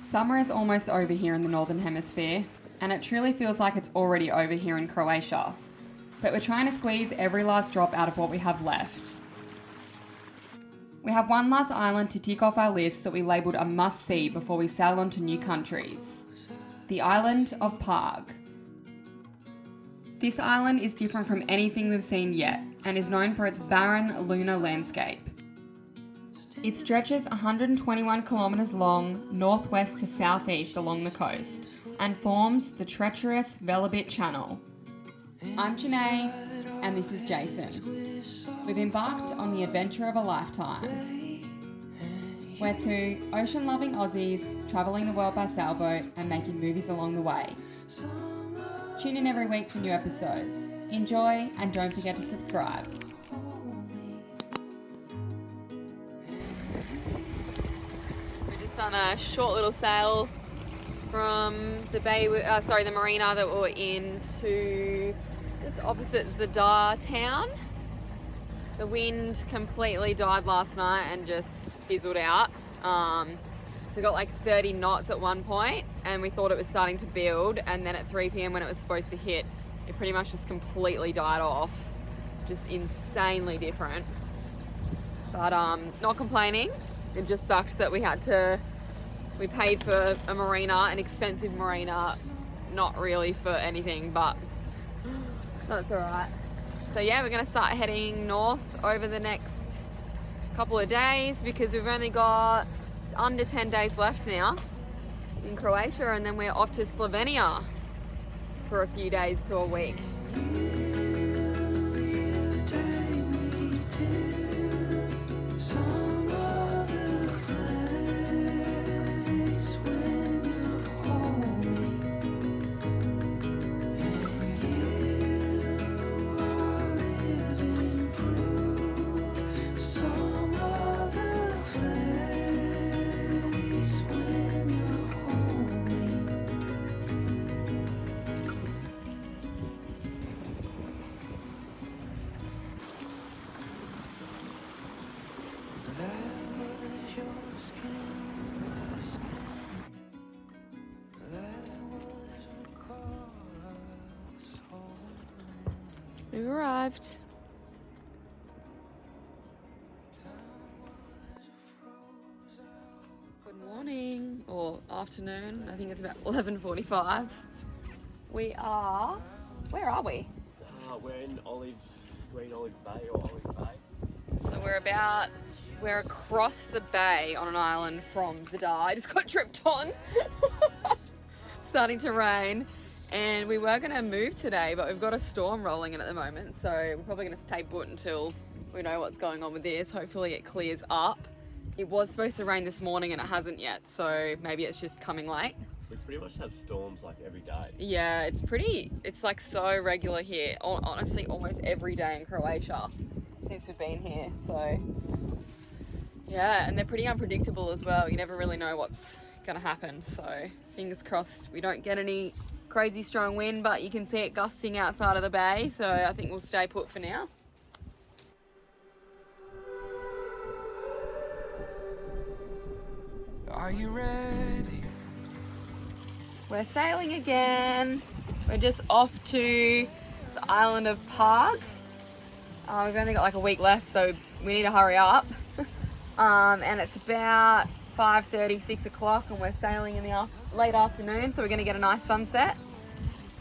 Summer is almost over here in the Northern Hemisphere, and it truly feels like it's already over here in Croatia. But we're trying to squeeze every last drop out of what we have left. We have one last island to tick off our list that we labelled a must-see before we sail on to new countries. The island of Pag. This island is different from anything we've seen yet, and is known for its barren lunar landscape. It stretches 121 kilometres long, northwest to southeast along the coast, and forms the treacherous Velebit Channel. I'm Janae, and this is Jason. We've embarked on the adventure of a lifetime. We're two ocean-loving Aussies travelling the world by sailboat and making movies along the way. Tune in every week for new episodes. Enjoy, and don't forget to subscribe. We're just on a short little sail from the the marina that we're in to just opposite Zadar town. The wind completely died last night and just fizzled out. So we got like 30 knots at one point, and we thought it was starting to build, and then at 3 p.m. when it was supposed to hit, it pretty much just completely died off. Just insanely different. But not complaining. It just sucked that we paid for a marina, an expensive marina, not really for anything, but that's alright. So yeah, we're going to start heading north over the next couple of days because we've only got under 10 days left now in Croatia, and then we're off to Slovenia for a few days to a week. We've arrived. Good morning, or afternoon. I think it's about 11:45. Where are we? We're in Green Olive Bay or Olive Bay. So we're across the bay on an island from Zadar. I just got tripped on. Starting to rain. And we were going to move today, but we've got a storm rolling in at the moment. So we're probably going to stay put until we know what's going on with this. Hopefully it clears up. It was supposed to rain this morning and it hasn't yet. So maybe it's just coming late. We pretty much have storms like every day. Yeah, it's like so regular here. Honestly, almost every day in Croatia since we've been here. So yeah, and they're pretty unpredictable as well. You never really know what's going to happen. So fingers crossed we don't get any crazy strong wind, but you can see it gusting outside of the bay, so I think we'll stay put for now. Are you ready? We're sailing again. We're just off to the island of Pag. We've only got like a week left, so we need to hurry up. And it's about 5:30, 6 o'clock, and we're sailing in the late afternoon, so we're going to get a nice sunset.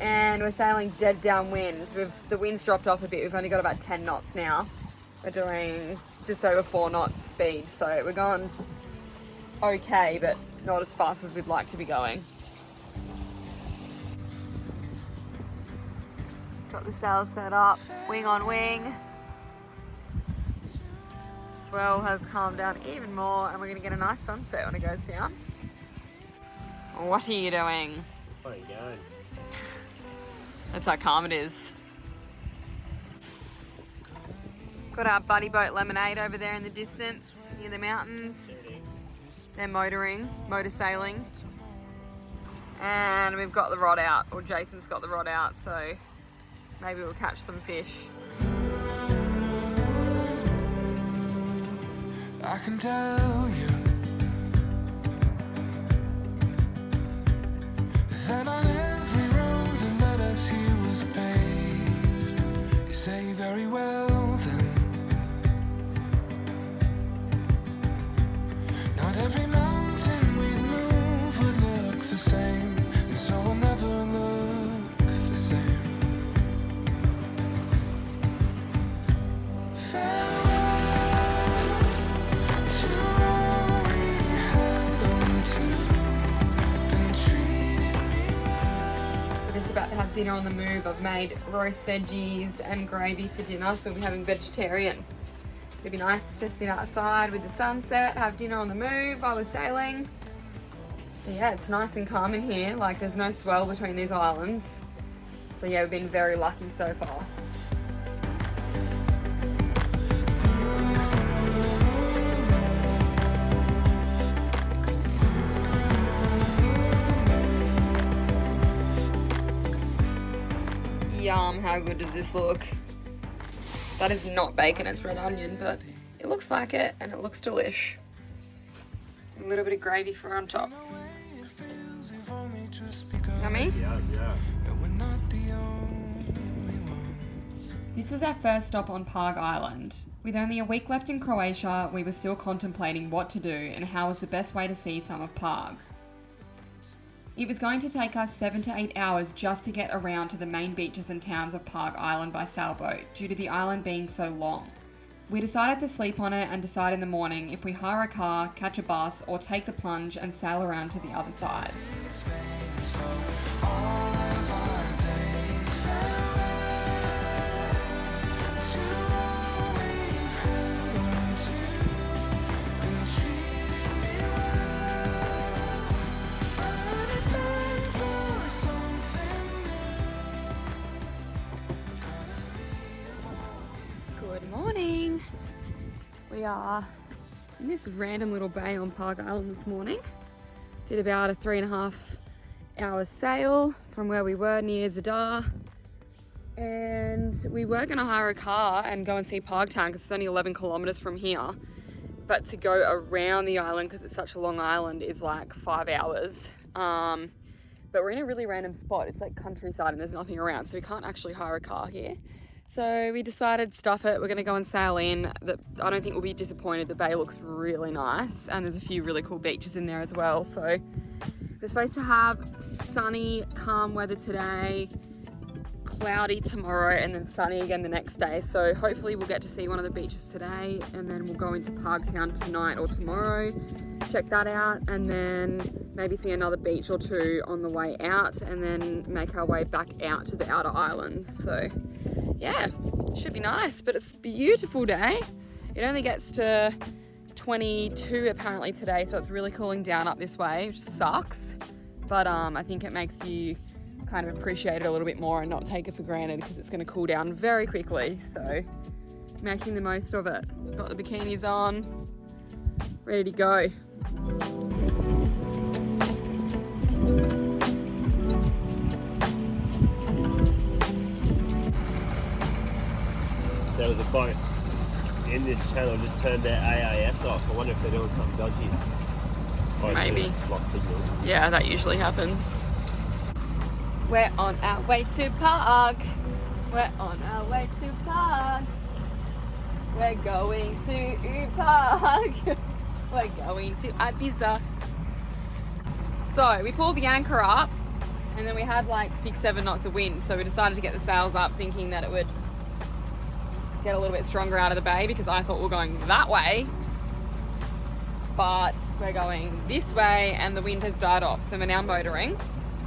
And we're sailing dead downwind. The wind's dropped off a bit. We've only got about 10 knots now. We're doing just over 4 knots speed, so we're going okay, but not as fast as we'd like to be going. Got the sails set up, wing on wing. Swell has calmed down even more, and we're going to get a nice sunset when it goes down. What are you doing? Where are you going? That's how calm it is. Got our buddy boat Lemonade over there in the distance, near the mountains. They're motor sailing. And we've got the rod out, or Jason's got the rod out, so maybe we'll catch some fish. I can tell you have dinner on the move. I've made roast veggies and gravy for dinner, so we'll be having vegetarian. It'd be nice to sit outside with the sunset, have dinner on the move while we're sailing. But yeah, it's nice and calm in here. Like, there's no swell between these islands. So yeah, we've been very lucky so far. Yum, how good does this look? That is not bacon, it's red onion, but it looks like it and it looks delish. A little bit of gravy for on top. Yummy? Yes, yeah. This was our first stop on Pag Island. With only a week left in Croatia, we were still contemplating what to do and how was the best way to see some of Pag. It was going to take us 7 to 8 hours just to get around to the main beaches and towns of Pag Island by sailboat, due to the island being so long. We decided to sleep on it and decide in the morning if we hire a car, catch a bus, or take the plunge and sail around to the other side. Good morning. We are in this random little bay on Pag Island this morning. Did about a 3.5 hour sail from where we were near Zadar. And we were going to hire a car and go and see Pag Town because it's only 11 kilometers from here. But to go around the island, because it's such a long island, is like 5 hours. But we're in a really random spot. It's like countryside and there's nothing around, so we can't actually hire a car here. So we decided, stuff it, we're going to go and sail in. I don't think we'll be disappointed. The bay looks really nice and there's a few really cool beaches in there as well. So we're supposed to have sunny, calm weather today, cloudy tomorrow, and then sunny again the next day. So hopefully we'll get to see one of the beaches today, and then we'll go into Pag Town tonight or tomorrow, check that out, and then maybe see another beach or two on the way out, and then make our way back out to the outer islands. So yeah, should be nice, but it's a beautiful day. It only gets to 22 apparently today, so it's really cooling down up this way, which sucks. But I think it makes you kind of appreciate it a little bit more and not take it for granted, because it's going to cool down very quickly. So making the most of it. Got the bikinis on, ready to go. There was a boat in this channel just turned their AIS off. I wonder if they're doing something dodgy. Or it's Maybe. just lost signal. Yeah, that usually happens. We're on our way to Pag. We're on our way to Pag. We're going to Pag. We're going to Ibiza. So we pulled the anchor up and then we had like 6-7 knots of wind. So we decided to get the sails up, thinking that it would get a little bit stronger out of the bay, because I thought we were going that way. But we're going this way and the wind has died off. So we're now motoring.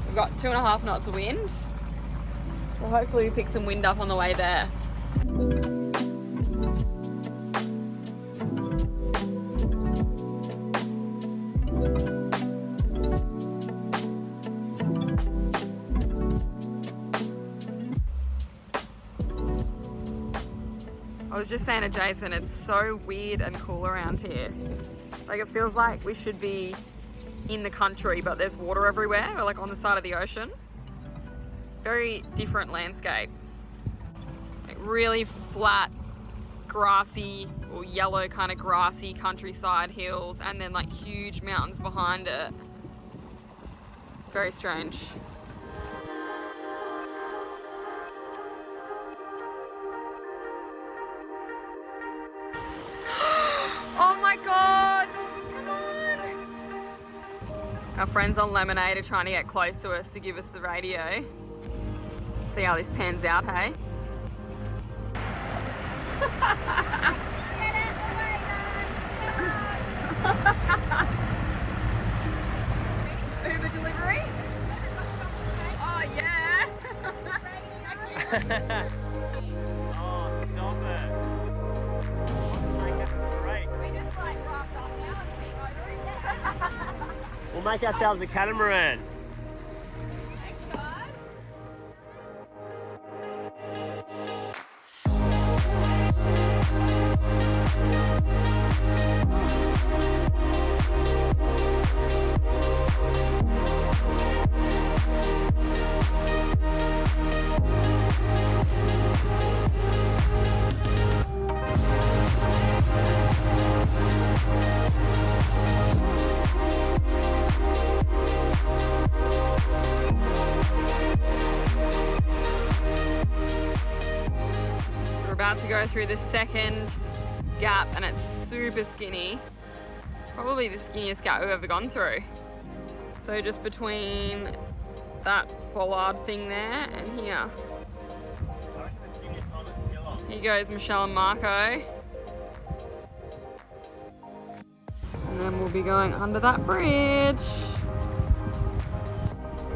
We've got 2.5 knots of wind. So hopefully we pick some wind up on the way there. I was just saying to Jason, it's so weird and cool around here. Like, it feels like we should be in the country, but there's water everywhere. We're like on the side of the ocean. Very different landscape. Like really flat, grassy or yellow kind of grassy countryside hills, and then like huge mountains behind it. Very strange. Oh my God, come on. Our friends on Lemonade are trying to get close to us to give us the radio. See how this pans out, hey? Uber delivery? Oh yeah. Oh, stop it. Make us a treat. We just like rocked off now and came over. We'll make ourselves a catamaran. Thanks, guys. We're about to go through the second gap and it's super skinny. Probably the skinniest gap we've ever gone through. So just between that bollard thing there and here. I reckon the skinniest one was killer. Here goes Michelle and Marco. And then we'll be going under that bridge.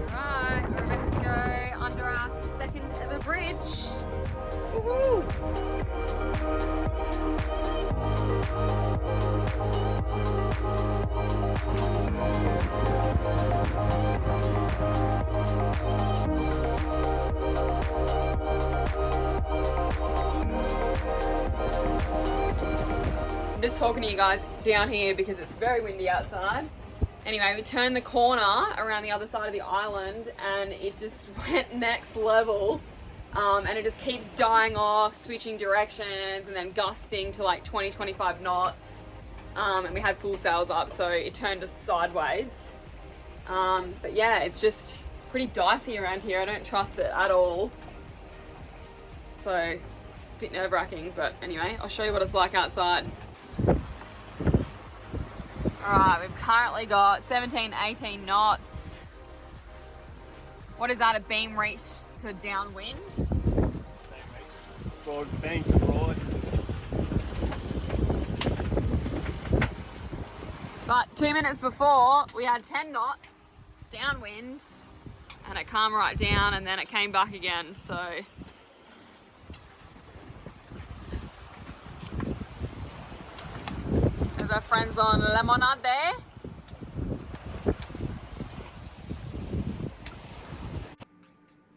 Alright, we're about to go under our second ever bridge. Woohoo! I'm just talking to you guys down here because it's very windy outside. Anyway, we turned the corner around the other side of the island and it just went next level. And it just keeps dying off, switching directions and then gusting to like 20-25 knots. And we had full sails up, so it turned us sideways. But yeah, it's just pretty dicey around here. I don't trust it at all. So, a bit nerve-wracking, but anyway, I'll show you what it's like outside. Alright, we've currently got 17, 18 knots. What is that, a beam reach to downwind? Broad, beam to broad. But 2 minutes before, we had 10 knots downwind and it calmed right down and then it came back again, so. There's our friends on Lemonade there.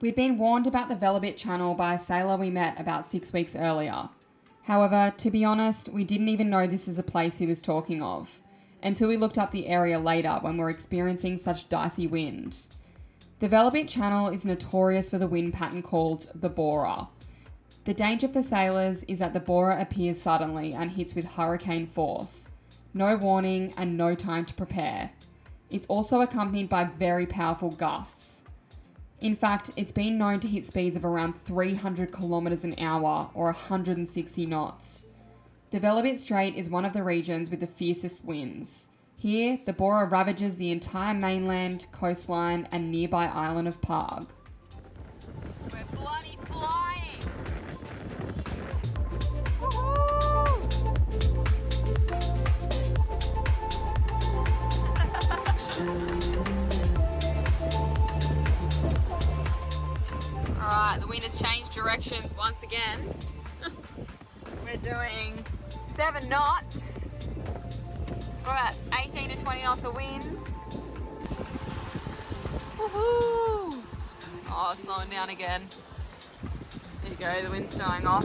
We'd been warned about the Velebit Channel by a sailor we met about 6 weeks earlier. However, to be honest, we didn't even know this is a place he was talking of, until we looked up the area later when we were experiencing such dicey wind. The Velebit Channel is notorious for the wind pattern called the Bora. The danger for sailors is that the Bora appears suddenly and hits with hurricane force. No warning and no time to prepare. It's also accompanied by very powerful gusts. In fact, it's been known to hit speeds of around 300 kilometers an hour or 160 knots. The Velebit Strait is one of the regions with the fiercest winds. Here, the Bora ravages the entire mainland, coastline, and nearby island of Pag. We're bloody flying! Alright, the wind has changed directions once again. We're doing 7 knots. We're about 18 to 20 knots of wind. Woohoo! Oh, slowing down again. There you go, the wind's dying off.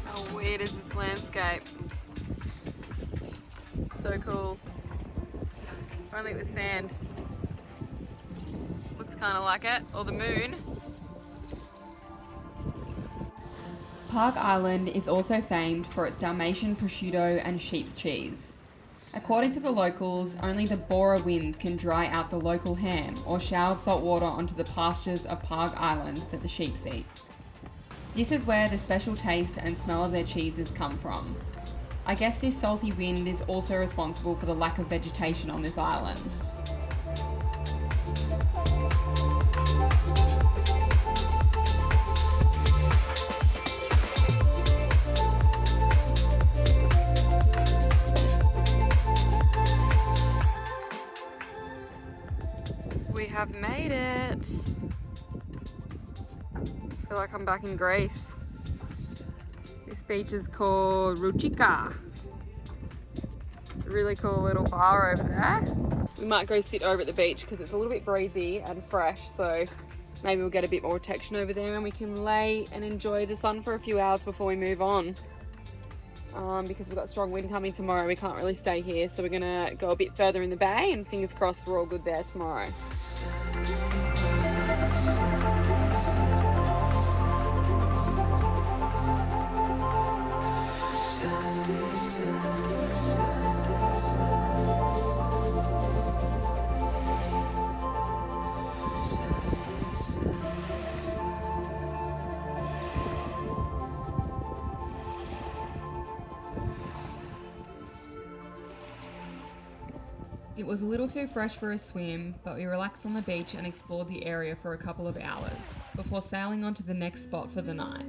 How weird is this landscape? So cool. Only the sand. Looks kind of like it, or the moon. Pag Island is also famed for its Dalmatian prosciutto and sheep's cheese. According to the locals, only the Bora winds can dry out the local ham or shower salt water onto the pastures of Pag Island that the sheep eat. This is where the special taste and smell of their cheeses come from. I guess this salty wind is also responsible for the lack of vegetation on this island. I've made it. I feel like I'm back in Greece. This beach is called Ruchika. It's a really cool little bar over there. We might go sit over at the beach because it's a little bit breezy and fresh, so maybe we'll get a bit more protection over there and we can lay and enjoy the sun for a few hours before we move on. Because we've got strong wind coming tomorrow, we can't really stay here, so we're gonna go a bit further in the bay and fingers crossed we're all good there tomorrow. It was a little too fresh for a swim, but we relaxed on the beach and explored the area for a couple of hours, before sailing on to the next spot for the night.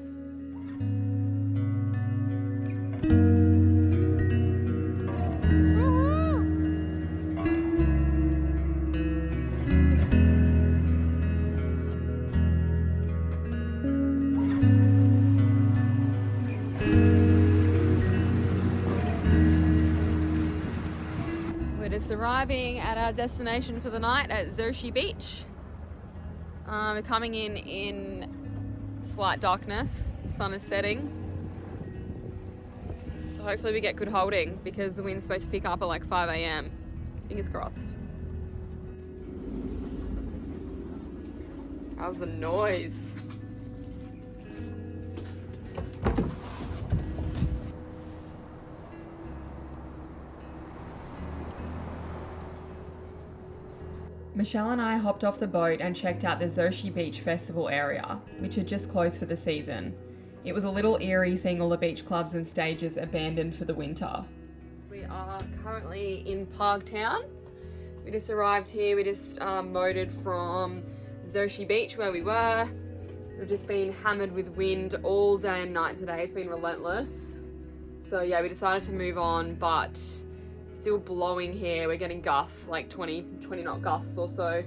Just arriving at our destination for the night at Zadar Beach. We're coming in slight darkness. The sun is setting. So hopefully we get good holding because the wind's supposed to pick up at like 5 a.m. Fingers crossed. How's the noise? Michelle and I hopped off the boat and checked out the Zadar Beach Festival area, which had just closed for the season. It was a little eerie seeing all the beach clubs and stages abandoned for the winter. We are currently in Pag Town. We just arrived here, we just motored from Zadar Beach where we were. We've just been hammered with wind all day and night today, it's been relentless. So yeah, we decided to move on, but still blowing here. We're getting gusts, like 20 knot gusts or so.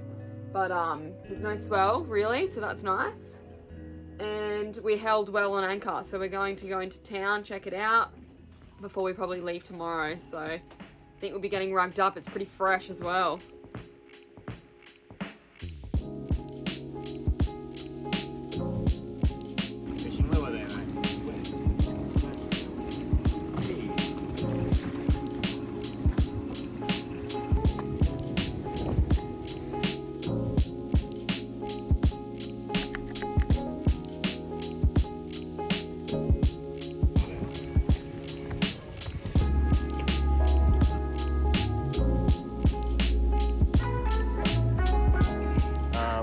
But there's no swell really, so that's nice. And we held well on anchor, so we're going to go into town, check it out before we probably leave tomorrow. So I think we'll be getting rugged up. It's pretty fresh as well. Fishing lure there, mate.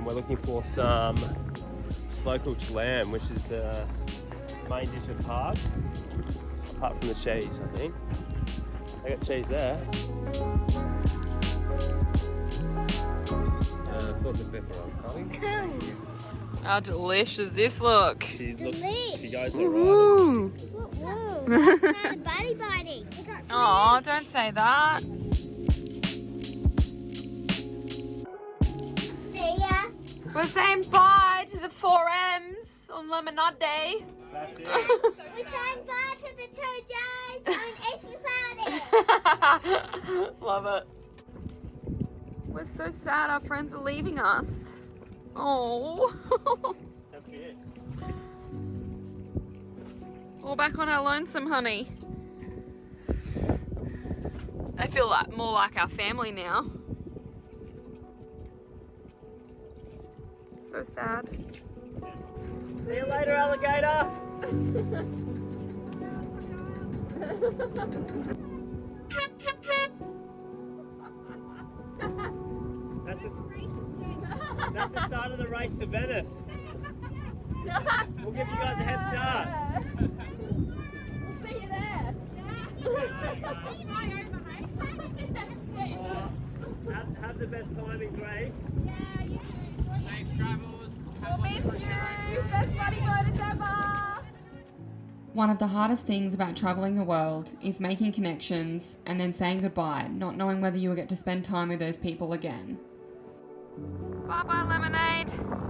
We're looking for some local lamb, which is the main dish of Pag, apart from the cheese, I think. I got cheese there. Salt and pepper on, Holly. How delicious this look. She goes alright. Ooh. Whoa, that's not a buddy buddy. Oh, don't say that. See ya. We're saying bye to the 4Ms on Lemonade Day. That's it. We're saying bye to the two J's on Easter party. Love it. We're so sad our friends are leaving us. Oh. That's it. All back on our lonesome, honey. They feel like more like our family now. So sad. See you later, alligator. That's the start of the race to Venice. We'll give you guys a head start. We'll see you there. Have the best time in Greece. Safe travels. We'll miss you. Best buddy motors ever. One of the hardest things about travelling the world is making connections and then saying goodbye, not knowing whether you will get to spend time with those people again. Bye bye, lemonade.